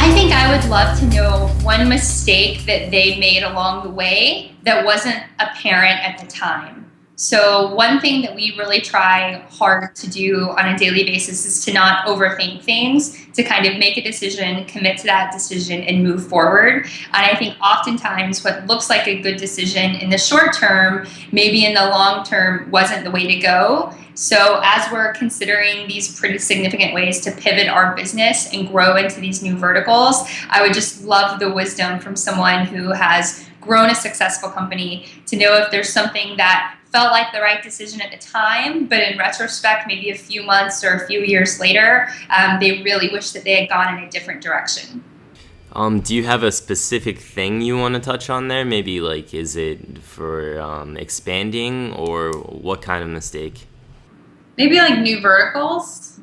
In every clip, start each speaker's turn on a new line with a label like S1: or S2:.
S1: I think I would love to know one mistake that they made along the way that wasn't apparent at the time. So one thing that we really try hard to do on a daily basis is to not overthink things, to kind of make a decision, commit to that decision, and move forward. And I think oftentimes what looks like a good decision in the short term, maybe in the long term, wasn't the way to go. So as we're considering these pretty significant ways to pivot our business and grow into these new verticals, I would just love the wisdom from someone who has grown a successful company to know if there's something that felt like the right decision at the time, but in retrospect, maybe a few months or a few years later, they really wish that they had gone in a different direction.
S2: Do you have a specific thing you want to touch on there? Maybe like, is it for expanding, or what kind of mistake?
S3: Maybe like new verticals,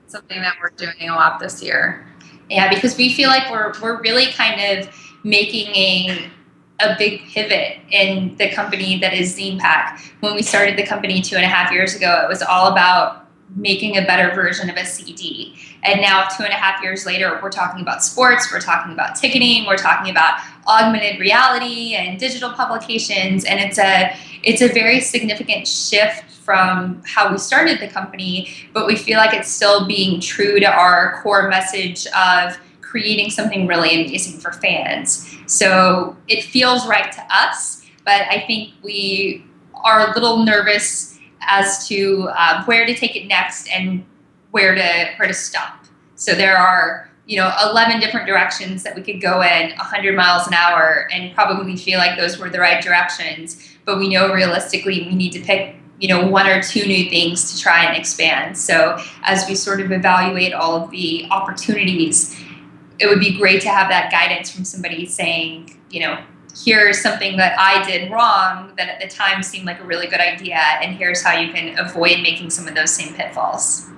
S3: something that we're doing a lot this year.
S1: Yeah, because we feel like we're really kind of making a big pivot in the company that is ZinePak. When we started the company 2.5 years ago, it was all about making a better version of a CD. And now 2.5 years later, we're talking about sports, we're talking about ticketing, we're talking about augmented reality and digital publications. And it's a very significant shift from how we started the company, but we feel like it's still being true to our core message of creating something really amazing for fans. So it feels right to us, but I think we are a little nervous as to where to take it next and where to stop. So there are 11 different directions that we could go in 100 miles an hour and probably feel like those were the right directions, but we know realistically we need to pick one or two new things to try and expand. So as we sort of evaluate all of the opportunities, it would be great to have that guidance from somebody saying, here's something that I did wrong that at the time seemed like a really good idea, and here's how you can avoid making some of those same pitfalls.